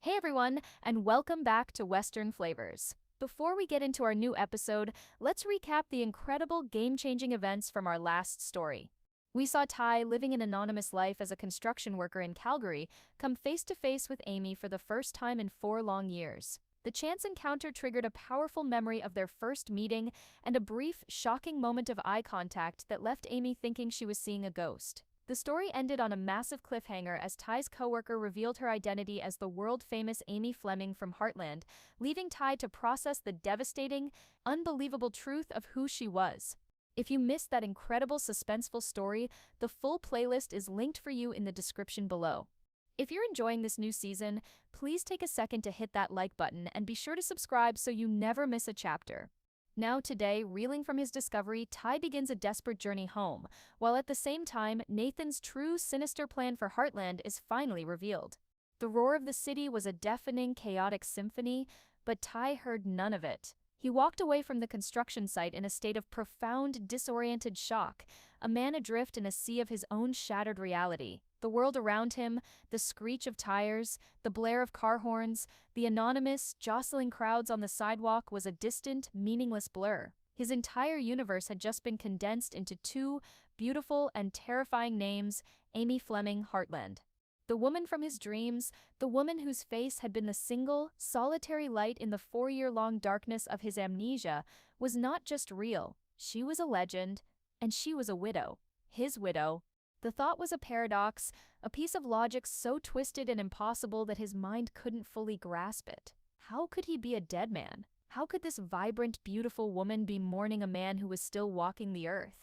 Hey everyone, and welcome back to Western Flavors. Before we get into our new episode, let's recap the incredible game-changing events from our last story. We saw Ty, living an anonymous life as a construction worker in Calgary, come face to face with Amy for the first time in 4 long years. The chance encounter triggered a powerful memory of their first meeting and a brief, shocking moment of eye contact that left Amy thinking she was seeing a ghost. The story ended on a massive cliffhanger as Ty's coworker revealed her identity as the world-famous Amy Fleming from Heartland, leaving Ty to process the devastating, unbelievable truth of who she was. If you missed that incredible suspenseful story, the full playlist is linked for you in the description below. If you're enjoying this new season, please take a second to hit that like button and be sure to subscribe so you never miss a chapter. Now today, reeling from his discovery, Ty begins a desperate journey home, while at the same time, Nathan's true sinister plan for Heartland is finally revealed. The roar of the city was a deafening, chaotic symphony, but Ty heard none of it. He walked away from the construction site in a state of profound, disoriented shock, a man adrift in a sea of his own shattered reality. The world around him, the screech of tires, the blare of car horns, the anonymous, jostling crowds on the sidewalk was a distant, meaningless blur. His entire universe had just been condensed into two beautiful and terrifying names: Amy Fleming, Heartland. The woman from his dreams, the woman whose face had been the single, solitary light in the 4-year-long darkness of his amnesia, was not just real. She was a legend, and she was a widow. His widow. The thought was a paradox, a piece of logic so twisted and impossible that his mind couldn't fully grasp it. How could he be a dead man? How could this vibrant, beautiful woman be mourning a man who was still walking the earth?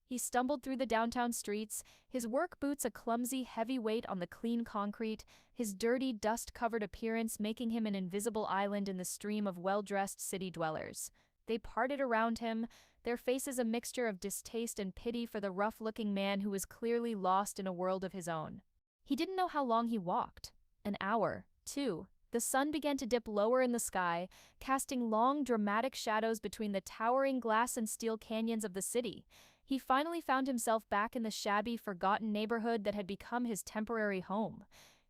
He stumbled through the downtown streets, his work boots a clumsy, heavy weight on the clean concrete, his dirty, dust-covered appearance making him an invisible island in the stream of well-dressed city dwellers. They parted around him, their faces a mixture of distaste and pity for the rough-looking man who was clearly lost in a world of his own. He didn't know how long he walked. An hour, 2. The sun began to dip lower in the sky, casting long, dramatic shadows between the towering glass and steel canyons of the city. He finally found himself back in the shabby, forgotten neighborhood that had become his temporary home.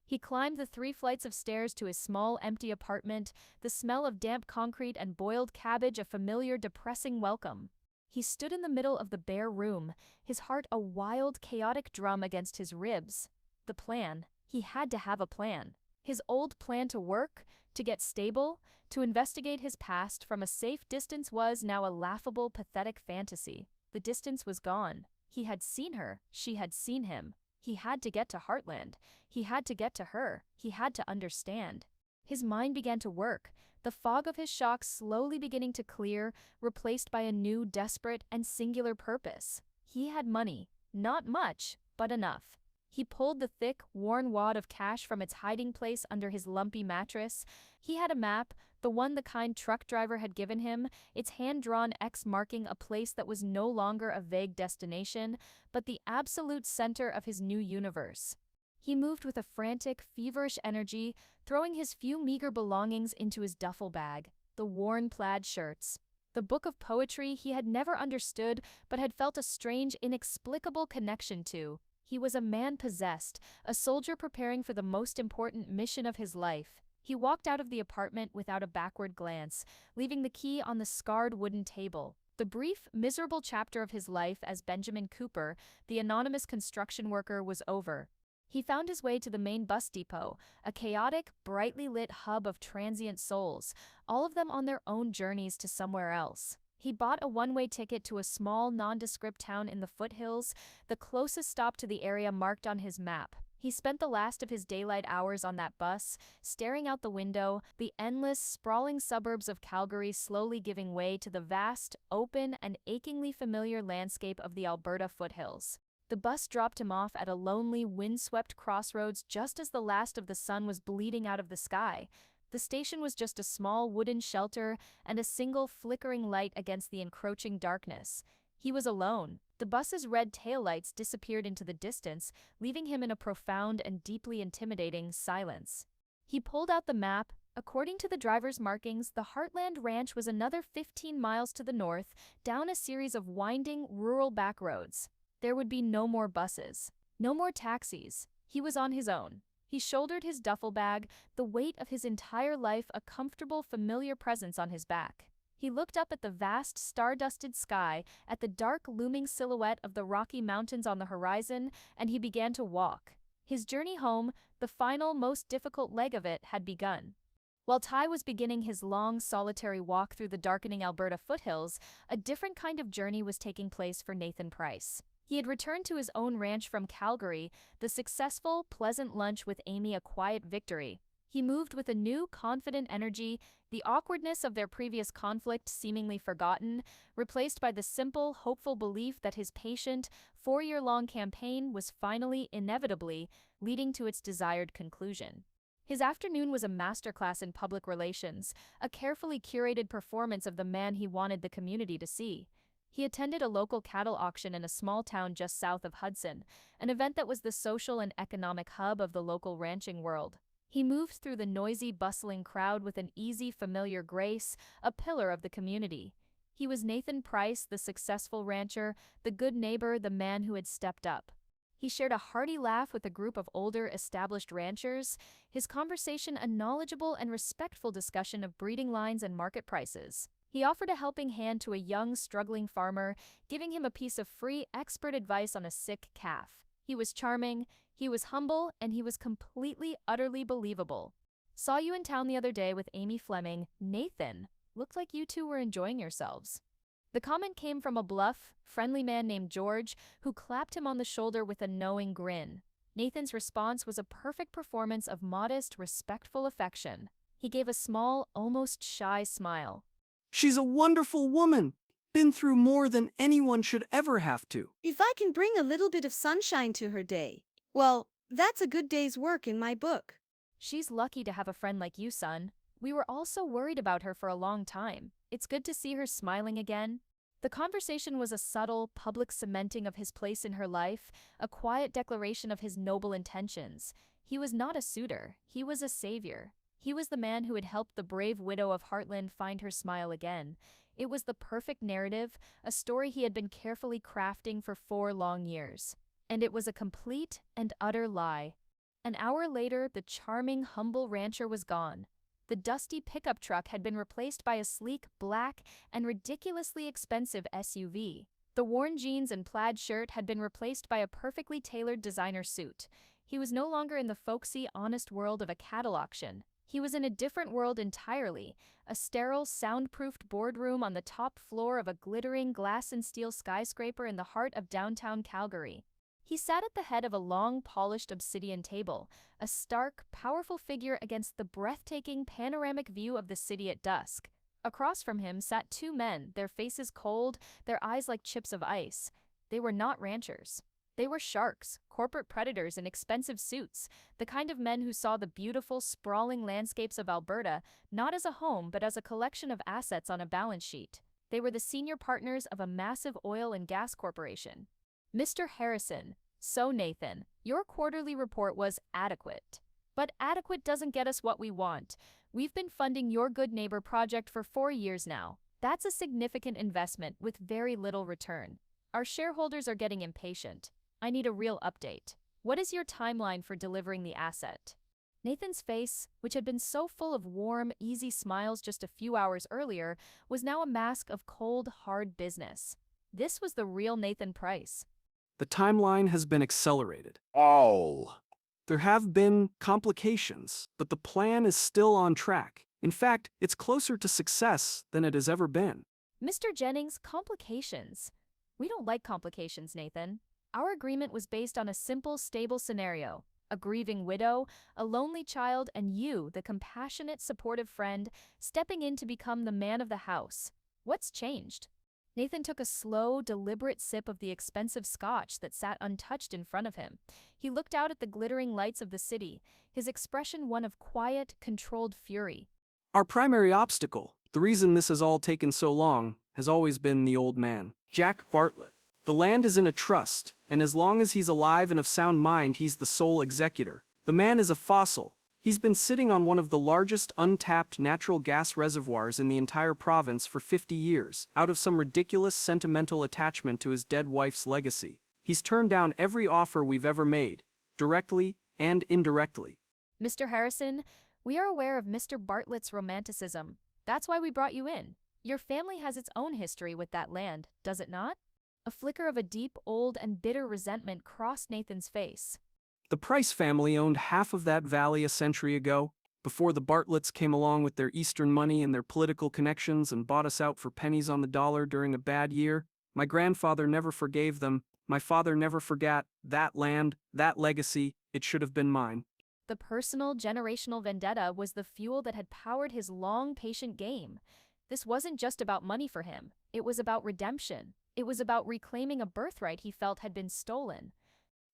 He climbed the 3 flights of stairs to his small, empty apartment, the smell of damp concrete and boiled cabbage a familiar, depressing welcome. He stood in the middle of the bare room, his heart a wild, chaotic drum against his ribs. The plan. He had to have a plan. His old plan to work, to get stable, to investigate his past from a safe distance was now a laughable, pathetic fantasy. The distance was gone. He had seen her. She had seen him. He had to get to Heartland. He had to get to her. He had to understand. His mind began to work, the fog of his shock slowly beginning to clear, replaced by a new, desperate, and singular purpose. He had money. Not much, but enough. He pulled the thick, worn wad of cash from its hiding place under his lumpy mattress. He had a map, the one the kind truck driver had given him, its hand-drawn X marking a place that was no longer a vague destination, but the absolute center of his new universe. He moved with a frantic, feverish energy, throwing his few meager belongings into his duffel bag: the worn plaid shirts, the book of poetry he had never understood but had felt a strange, inexplicable connection to. He was a man possessed, a soldier preparing for the most important mission of his life. He walked out of the apartment without a backward glance, leaving the key on the scarred wooden table. The brief, miserable chapter of his life as Benjamin Cooper, the anonymous construction worker, was over. He found his way to the main bus depot, a chaotic, brightly lit hub of transient souls, all of them on their own journeys to somewhere else. He bought a one-way ticket to a small, nondescript town in the foothills, the closest stop to the area marked on his map. He spent the last of his daylight hours on that bus, staring out the window, the endless, sprawling suburbs of Calgary slowly giving way to the vast, open, and achingly familiar landscape of the Alberta foothills. The bus dropped him off at a lonely, windswept crossroads just as the last of the sun was bleeding out of the sky. The station was just a small wooden shelter and a single flickering light against the encroaching darkness. He was alone. The bus's red taillights disappeared into the distance, leaving him in a profound and deeply intimidating silence. He pulled out the map. According to the driver's markings, the Heartland Ranch was another 15 miles to the north, down a series of winding, rural backroads. There would be no more buses, no more taxis. He was on his own. He shouldered his duffel bag, the weight of his entire life a comfortable, familiar presence on his back. He looked up at the vast, star-dusted sky, at the dark, looming silhouette of the Rocky Mountains on the horizon, and he began to walk. His journey home, the final, most difficult leg of it, had begun. While Ty was beginning his long, solitary walk through the darkening Alberta foothills, a different kind of journey was taking place for Nathan Price. He had returned to his own ranch from Calgary, the successful, pleasant lunch with Amy a quiet victory. He moved with a new, confident energy, the awkwardness of their previous conflict seemingly forgotten, replaced by the simple, hopeful belief that his patient, 4-year-long campaign was finally, inevitably, leading to its desired conclusion. His afternoon was a masterclass in public relations, a carefully curated performance of the man he wanted the community to see. He attended a local cattle auction in a small town just south of Hudson, an event that was the social and economic hub of the local ranching world. He moved through the noisy, bustling crowd with an easy, familiar grace, a pillar of the community. He was Nathan Price, the successful rancher, the good neighbor, the man who had stepped up. He shared a hearty laugh with a group of older, established ranchers, his conversation a knowledgeable and respectful discussion of breeding lines and market prices. He offered a helping hand to a young, struggling farmer, giving him a piece of free, expert advice on a sick calf. He was charming, he was humble, and he was completely, utterly believable. Saw you in town the other day with Amy Fleming. Nathan, looked like you two were enjoying yourselves. The comment came from a bluff, friendly man named George, who clapped him on the shoulder with a knowing grin. Nathan's response was a perfect performance of modest, respectful affection. He gave a small, almost shy smile. She's a wonderful woman. Been through more than anyone should ever have to. If I can bring a little bit of sunshine to her day, well, that's a good day's work in my book. She's lucky to have a friend like you, son. We were all so worried about her for a long time. It's good to see her smiling again. The conversation was a subtle, public cementing of his place in her life, a quiet declaration of his noble intentions. He was not a suitor, he was a savior. He was the man who had helped the brave widow of Heartland find her smile again. It was the perfect narrative, a story he had been carefully crafting for 4 long years. And it was a complete and utter lie. An hour later, the charming, humble rancher was gone. The dusty pickup truck had been replaced by a sleek, black, and ridiculously expensive SUV. The worn jeans and plaid shirt had been replaced by a perfectly tailored designer suit. He was no longer in the folksy, honest world of a cattle auction. He was in a different world entirely, a sterile, soundproofed boardroom on the top floor of a glittering glass and steel skyscraper in the heart of downtown Calgary. He sat at the head of a long, polished obsidian table, a stark, powerful figure against the breathtaking panoramic view of the city at dusk. Across from him sat 2 men, their faces cold, their eyes like chips of ice. They were not ranchers. They were sharks, corporate predators in expensive suits, the kind of men who saw the beautiful, sprawling landscapes of Alberta not as a home but as a collection of assets on a balance sheet. They were the senior partners of a massive oil and gas corporation. Mr. Harrison, so Nathan, your quarterly report was adequate. But adequate doesn't get us what we want. We've been funding your Good Neighbor project for 4 years now. That's a significant investment with very little return. Our shareholders are getting impatient. I need a real update. What is your timeline for delivering the asset? Nathan's face, which had been so full of warm, easy smiles just a few hours earlier, was now a mask of cold, hard business. This was the real Nathan Price. The timeline has been accelerated. There have been complications, but the plan is still on track. In fact, it's closer to success than it has ever been. Mr. Jennings, complications. We don't like complications, Nathan. Our agreement was based on a simple, stable scenario. A grieving widow, a lonely child, and you, the compassionate, supportive friend, stepping in to become the man of the house. What's changed? Nathan took a slow, deliberate sip of the expensive scotch that sat untouched in front of him. He looked out at the glittering lights of the city, his expression one of quiet, controlled fury. Our primary obstacle, the reason this has all taken so long, has always been the old man, Jack Bartlett. The land is in a trust, and as long as he's alive and of sound mind, he's the sole executor. The man is a fossil. He's been sitting on one of the largest untapped natural gas reservoirs in the entire province for 50 years, out of some ridiculous sentimental attachment to his dead wife's legacy. He's turned down every offer we've ever made, directly and indirectly. Mr. Harrison, we are aware of Mr. Bartlett's romanticism. That's why we brought you in. Your family has its own history with that land, does it not? A flicker of a deep, old, and bitter resentment crossed Nathan's face. The Price family owned half of that valley a century ago, before the Bartletts came along with their Eastern money and their political connections and bought us out for pennies on the dollar during a bad year. My grandfather never forgave them. My father never forgot that land, that legacy. It should have been mine. The personal, generational vendetta was the fuel that had powered his long, patient game. This wasn't just about money for him. It was about redemption. It was about reclaiming a birthright he felt had been stolen.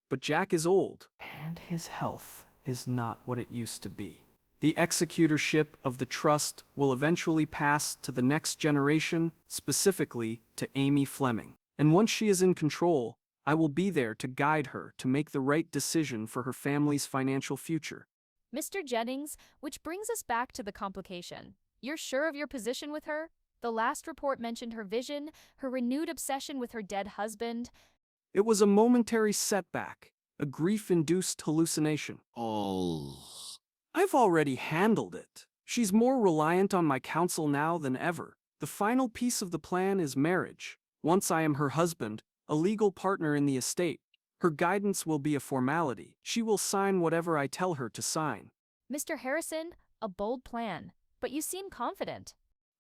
But Jack is old, and his health is not what it used to be. The executorship of the trust will eventually pass to the next generation, specifically to Amy Fleming. And once she is in control, I will be there to guide her to make the right decision for her family's financial future. Mr. Jennings, which brings us back to the complication. You're sure of your position with her? The last report mentioned her vision, her renewed obsession with her dead husband. It was a momentary setback, a grief-induced hallucination. I've already handled it. She's more reliant on my counsel now than ever. The final piece of the plan is marriage. Once I am her husband, a legal partner in the estate, her guidance will be a formality. She will sign whatever I tell her to sign. Mr. Harrison, a bold plan, but you seem confident.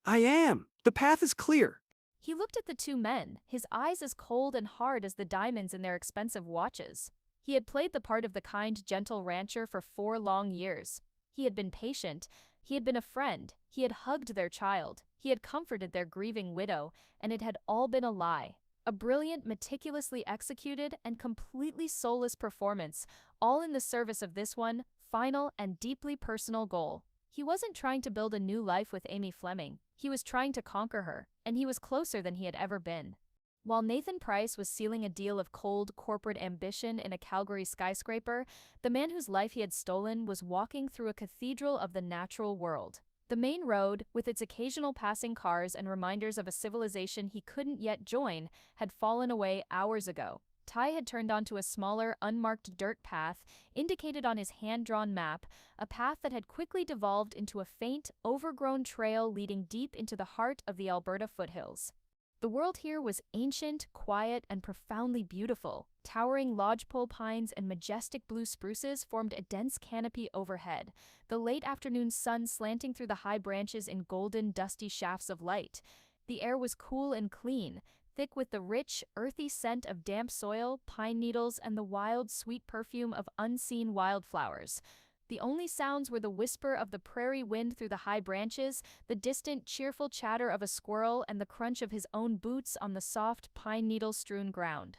I am. The path is clear. He looked at the two men, his eyes as cold and hard as the diamonds in their expensive watches. He had played the part of the kind, gentle rancher for 4 long years. He had been patient. He had been a friend. He had hugged their child. He had comforted their grieving widow, and it had all been a lie. A brilliant, meticulously executed, and completely soulless performance, all in the service of this one, final and deeply personal goal. He wasn't trying to build a new life with Amy Fleming. He was trying to conquer her, and he was closer than he had ever been. While Nathan Price was sealing a deal of cold corporate ambition in a Calgary skyscraper, the man whose life he had stolen was walking through a cathedral of the natural world. The main road, with its occasional passing cars and reminders of a civilization he couldn't yet join, had fallen away hours ago. Ty had turned onto a smaller, unmarked dirt path, indicated on his hand-drawn map, a path that had quickly devolved into a faint, overgrown trail leading deep into the heart of the Alberta foothills. The world here was ancient, quiet, and profoundly beautiful. Towering lodgepole pines and majestic blue spruces formed a dense canopy overhead, the late afternoon sun slanting through the high branches in golden, dusty shafts of light. The air was cool and clean, thick with the rich, earthy scent of damp soil, pine needles, and the wild, sweet perfume of unseen wildflowers. The only sounds were the whisper of the prairie wind through the high branches, the distant, cheerful chatter of a squirrel, and the crunch of his own boots on the soft, pine needle-strewn ground.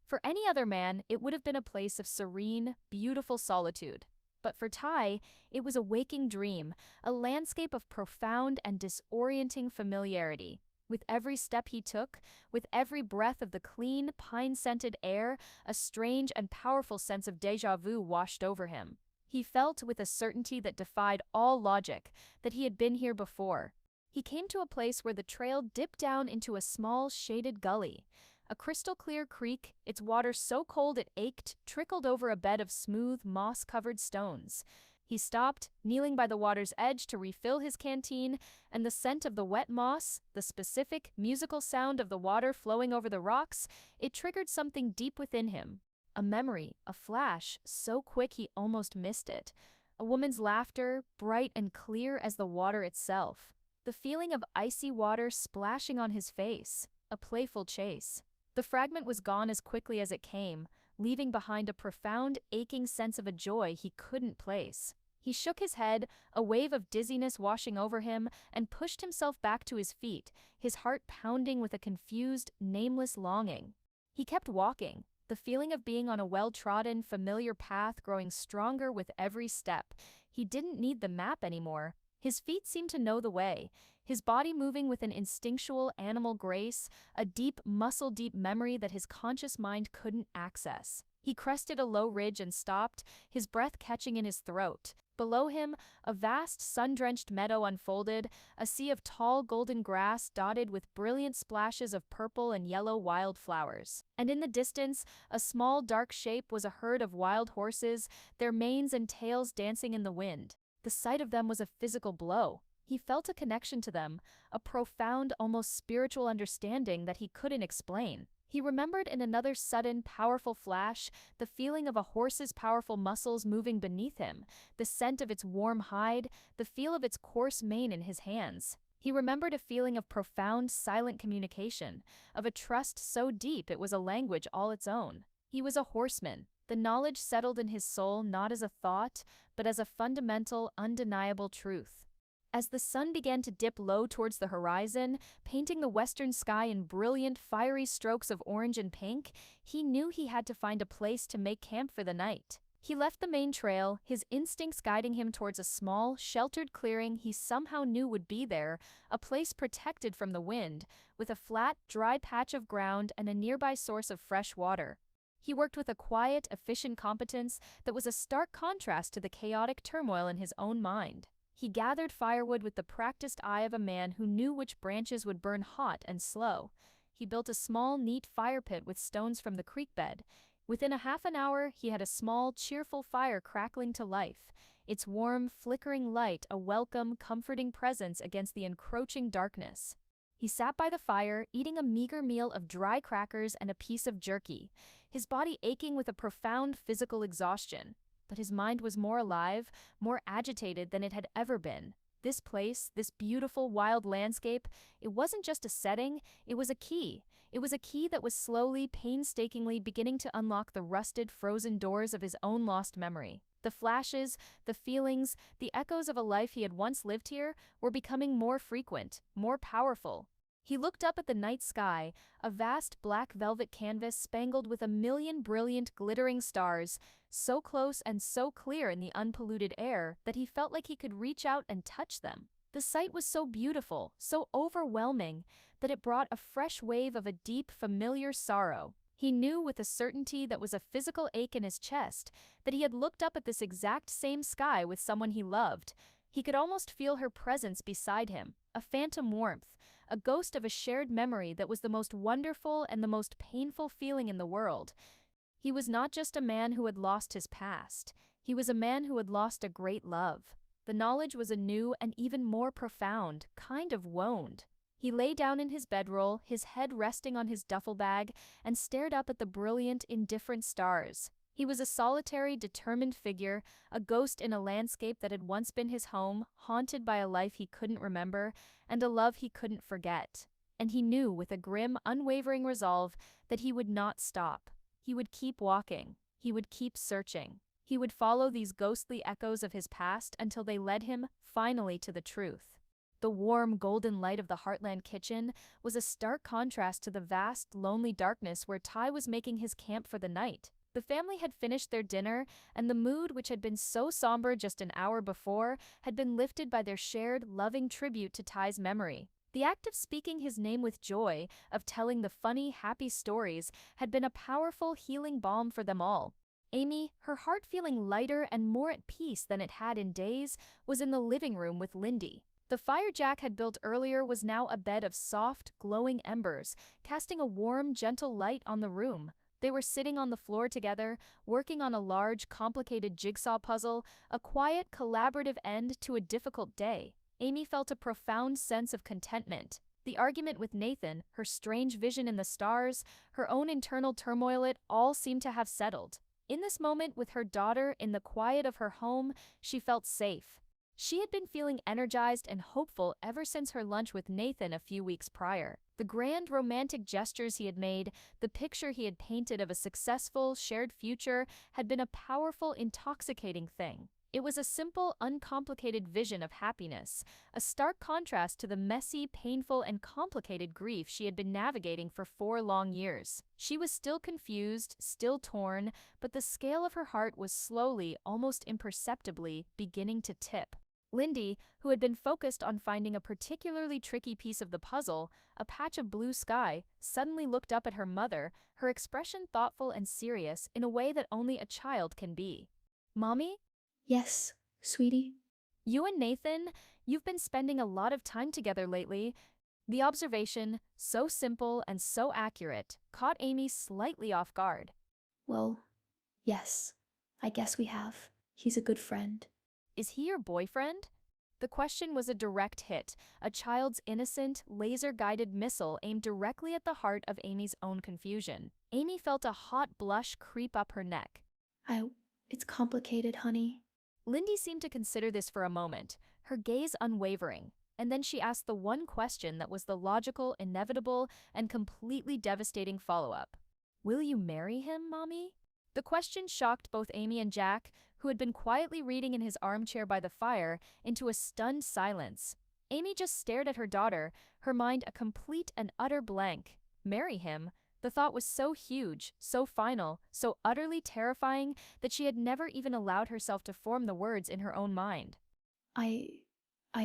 For any other man, it would have been a place of serene, beautiful solitude. But for Ty, it was a waking dream, a landscape of profound and disorienting familiarity. With every step he took, with every breath of the clean, pine-scented air, a strange and powerful sense of déjà vu washed over him. He felt with a certainty that defied all logic that he had been here before. He came to a place where the trail dipped down into a small, shaded gully. A crystal-clear creek, its water so cold it ached, trickled over a bed of smooth, moss-covered stones. He stopped, kneeling by the water's edge to refill his canteen, and the scent of the wet moss, the specific, musical sound of the water flowing over the rocks, it triggered something deep within him. A memory, a flash, so quick he almost missed it. A woman's laughter, bright and clear as the water itself. The feeling of icy water splashing on his face. A playful chase. The fragment was gone as quickly as it came, leaving behind a profound, aching sense of a joy he couldn't place. He shook his head, a wave of dizziness washing over him, and pushed himself back to his feet, his heart pounding with a confused, nameless longing. He kept walking, the feeling of being on a well-trodden, familiar path growing stronger with every step. He didn't need the map anymore. His feet seemed to know the way, his body moving with an instinctual animal grace, a deep, muscle-deep memory that his conscious mind couldn't access. He crested a low ridge and stopped, his breath catching in his throat. Below him, a vast sun-drenched meadow unfolded, a sea of tall golden grass dotted with brilliant splashes of purple and yellow wildflowers. And in the distance, a small dark shape was a herd of wild horses, their manes and tails dancing in the wind. The sight of them was a physical blow. He felt a connection to them, a profound, almost spiritual understanding that he couldn't explain. He remembered in another sudden, powerful flash the feeling of a horse's powerful muscles moving beneath him, the scent of its warm hide, the feel of its coarse mane in his hands. He remembered a feeling of profound, silent communication, of a trust so deep it was a language all its own. He was a horseman. The knowledge settled in his soul not as a thought, but as a fundamental, undeniable truth. As the sun began to dip low towards the horizon, painting the western sky in brilliant, fiery strokes of orange and pink, he knew he had to find a place to make camp for the night. He left the main trail, his instincts guiding him towards a small, sheltered clearing he somehow knew would be there, a place protected from the wind, with a flat, dry patch of ground and a nearby source of fresh water. He worked with a quiet, efficient competence that was a stark contrast to the chaotic turmoil in his own mind. He gathered firewood with the practiced eye of a man who knew which branches would burn hot and slow. He built a small, neat fire pit with stones from the creek bed. Within a half an hour, he had a small, cheerful fire crackling to life, its warm, flickering light a welcome, comforting presence against the encroaching darkness. He sat by the fire, eating a meager meal of dry crackers and a piece of jerky, his body aching with a profound physical exhaustion. But his mind was more alive, more agitated than it had ever been. This place, this beautiful wild landscape, it wasn't just a setting, it was a key. It was a key that was slowly, painstakingly beginning to unlock the rusted, frozen doors of his own lost memory. The flashes, the feelings, the echoes of a life he had once lived here were becoming more frequent, more powerful. He looked up at the night sky, a vast black velvet canvas spangled with a million brilliant, glittering stars, so close and so clear in the unpolluted air that he felt like he could reach out and touch them. The sight was so beautiful, so overwhelming, that it brought a fresh wave of a deep, familiar sorrow. He knew with a certainty that was a physical ache in his chest that he had looked up at this exact same sky with someone he loved. He could almost feel her presence beside him, a phantom warmth, a ghost of a shared memory that was the most wonderful and the most painful feeling in the world. He was not just a man who had lost his past. He was a man who had lost a great love. The knowledge was a new and even more profound, kind of wound. He lay down in his bedroll, his head resting on his duffel bag, and stared up at the brilliant, indifferent stars. He was a solitary, determined figure, a ghost in a landscape that had once been his home, haunted by a life he couldn't remember, and a love he couldn't forget. And he knew with a grim, unwavering resolve that he would not stop. He would keep walking. He would keep searching. He would follow these ghostly echoes of his past until they led him, finally, to the truth. The warm, golden light of the Heartland kitchen was a stark contrast to the vast, lonely darkness where Ty was making his camp for the night. The family had finished their dinner, and the mood, which had been so somber just an hour before, had been lifted by their shared, loving tribute to Ty's memory. The act of speaking his name with joy, of telling the funny, happy stories, had been a powerful, healing balm for them all. Amy, her heart feeling lighter and more at peace than it had in days, was in the living room with Lindy. The fire Jack had built earlier was now a bed of soft, glowing embers, casting a warm, gentle light on the room. They were sitting on the floor together, working on a large, complicated jigsaw puzzle, a quiet, collaborative end to a difficult day. Amy felt a profound sense of contentment. The argument with Nathan, her strange vision in the stars, her own internal turmoil, it all seemed to have settled. In this moment with her daughter, in the quiet of her home, she felt safe. She had been feeling energized and hopeful ever since her lunch with Nathan a few weeks prior. The grand romantic gestures he had made, the picture he had painted of a successful, shared future, had been a powerful, intoxicating thing. It was a simple, uncomplicated vision of happiness, a stark contrast to the messy, painful, and complicated grief she had been navigating for 4 long years. She was still confused, still torn, but the scale of her heart was slowly, almost imperceptibly, beginning to tip. Lindy, who had been focused on finding a particularly tricky piece of the puzzle, a patch of blue sky, suddenly looked up at her mother, her expression thoughtful and serious in a way that only a child can be. "Mommy?" Yes, Sweetie? You and Nathan, you've been spending a lot of time together lately. The observation, so simple and so accurate, caught Amy slightly off guard. Well, yes. I guess we have. He's a good friend. Is he your boyfriend? The question was a direct hit, a child's innocent, laser-guided missile aimed directly at the heart of Amy's own confusion. Amy felt a hot blush creep up her neck. It's complicated, honey. Lindy seemed to consider this for a moment, her gaze unwavering, and then she asked the one question that was the logical, inevitable, and completely devastating follow-up. Will you marry him, Mommy? The question shocked both Amy and Jack, who had been quietly reading in his armchair by the fire, into a stunned silence. Amy just stared at her daughter, her mind a complete and utter blank. Marry him? The thought was so huge, so final, so utterly terrifying that she had never even allowed herself to form the words in her own mind. I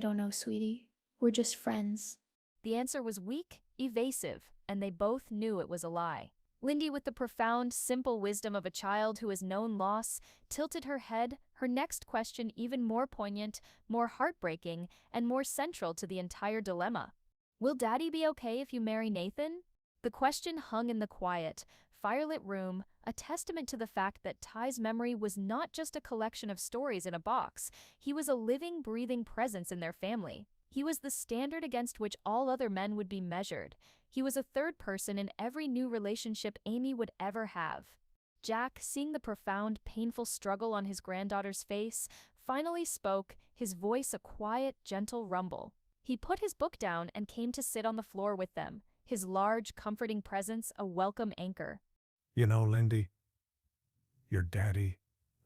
don't know, sweetie. We're just friends. The answer was weak, evasive, and they both knew it was a lie. Lindy, with the profound, simple wisdom of a child who has known loss, tilted her head, her next question even more poignant, more heartbreaking, and more central to the entire dilemma. Will Daddy be okay if you marry Nathan? The question hung in the quiet, firelit room, a testament to the fact that Ty's memory was not just a collection of stories in a box. He was a living, breathing presence in their family. He was the standard against which all other men would be measured. He was a third person in every new relationship Amy would ever have. Jack, seeing the profound, painful struggle on his granddaughter's face, finally spoke, his voice a quiet, gentle rumble. He put his book down and came to sit on the floor with them, his large, comforting presence a welcome anchor. You know, Lindy, your daddy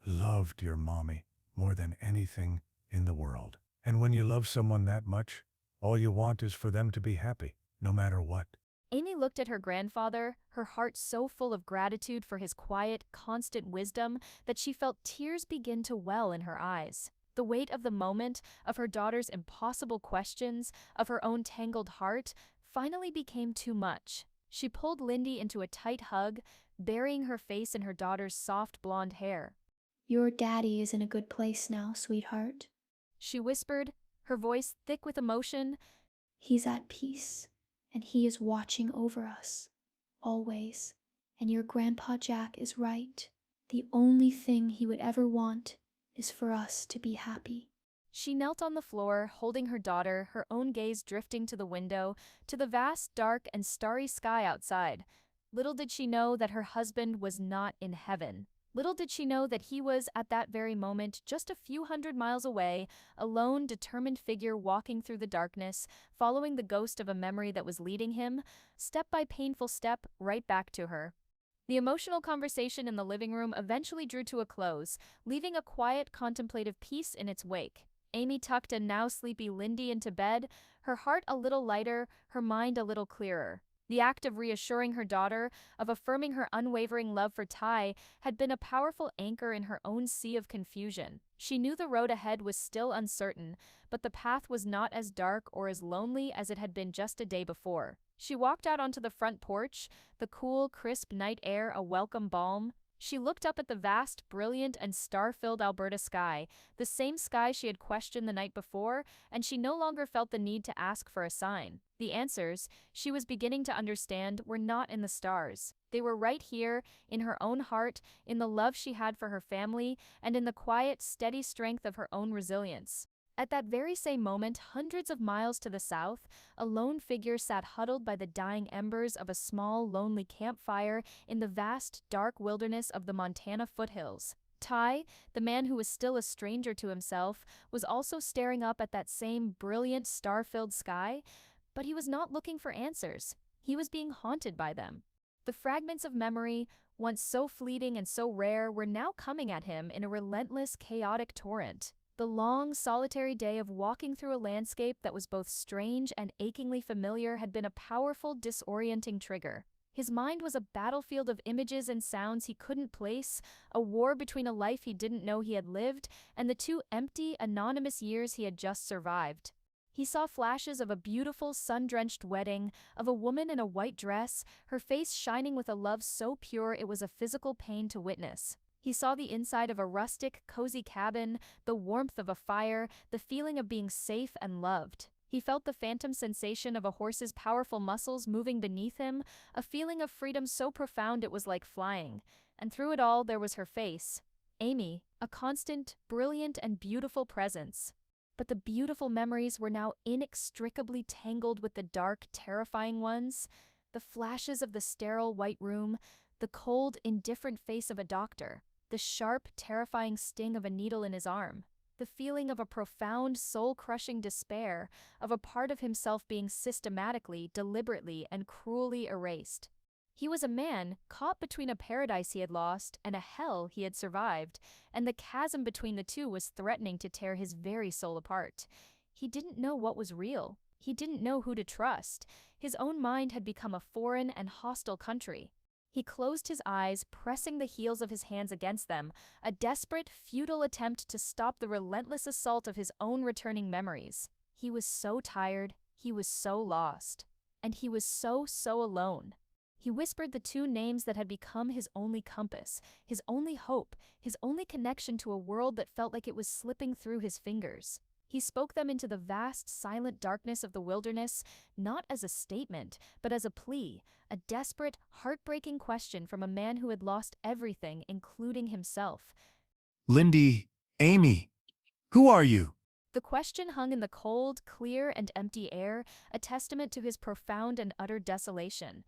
loved your mommy more than anything in the world. And when you love someone that much, all you want is for them to be happy, no matter what. Amy looked at her grandfather, her heart so full of gratitude for his quiet, constant wisdom that she felt tears begin to well in her eyes. The weight of the moment, of her daughter's impossible questions, of her own tangled heart, finally became too much. She pulled Lindy into a tight hug, burying her face in her daughter's soft blonde hair. Your daddy is in a good place now, sweetheart. She whispered, her voice thick with emotion. He's at peace, and he is watching over us. Always. And your Grandpa Jack is right. The only thing he would ever want is for us to be happy. She knelt on the floor, holding her daughter, her own gaze drifting to the window, to the vast, dark, and starry sky outside. Little did she know that her husband was not in heaven. Little did she know that he was, at that very moment, just a few hundred miles away, a lone, determined figure walking through the darkness, following the ghost of a memory that was leading him, step by painful step, right back to her. The emotional conversation in the living room eventually drew to a close, leaving a quiet, contemplative peace in its wake. Amy tucked a now sleepy Lindy into bed, her heart a little lighter, her mind a little clearer. The act of reassuring her daughter, of affirming her unwavering love for Ty, had been a powerful anchor in her own sea of confusion. She knew the road ahead was still uncertain, but the path was not as dark or as lonely as it had been just a day before. She walked out onto the front porch, the cool, crisp night air a welcome balm. She looked up at the vast, brilliant, and star-filled Alberta sky, the same sky she had questioned the night before, and she no longer felt the need to ask for a sign. The answers, she was beginning to understand, were not in the stars. They were right here, in her own heart, in the love she had for her family, and in the quiet, steady strength of her own resilience. At that very same moment, hundreds of miles to the south, a lone figure sat huddled by the dying embers of a small, lonely campfire in the vast, dark wilderness of the Montana foothills. Ty, the man who was still a stranger to himself, was also staring up at that same brilliant, star-filled sky, but he was not looking for answers. He was being haunted by them. The fragments of memory, once so fleeting and so rare, were now coming at him in a relentless, chaotic torrent. The long, solitary day of walking through a landscape that was both strange and achingly familiar had been a powerful, disorienting trigger. His mind was a battlefield of images and sounds he couldn't place, a war between a life he didn't know he had lived and the 2 empty, anonymous years he had just survived. He saw flashes of a beautiful, sun-drenched wedding, of a woman in a white dress, her face shining with a love so pure it was a physical pain to witness. He saw the inside of a rustic, cozy cabin, the warmth of a fire, the feeling of being safe and loved. He felt the phantom sensation of a horse's powerful muscles moving beneath him, a feeling of freedom so profound it was like flying. And through it all there was her face, Amy, a constant, brilliant, and beautiful presence. But the beautiful memories were now inextricably tangled with the dark, terrifying ones. The flashes of the sterile white room, the cold, indifferent face of a doctor, the sharp, terrifying sting of a needle in his arm, the feeling of a profound, soul-crushing despair, of a part of himself being systematically, deliberately, and cruelly erased. He was a man caught between a paradise he had lost and a hell he had survived, and the chasm between the two was threatening to tear his very soul apart. He didn't know what was real. He didn't know who to trust. His own mind had become a foreign and hostile country. He closed his eyes, pressing the heels of his hands against them, a desperate, futile attempt to stop the relentless assault of his own returning memories. He was so tired, he was so lost, and he was so alone. He whispered the two names that had become his only compass, his only hope, his only connection to a world that felt like it was slipping through his fingers. He spoke them into the vast, silent darkness of the wilderness, not as a statement, but as a plea, a desperate, heartbreaking question from a man who had lost everything, including himself. Lindy, Amy, who are you? The question hung in the cold, clear, and empty air, a testament to his profound and utter desolation.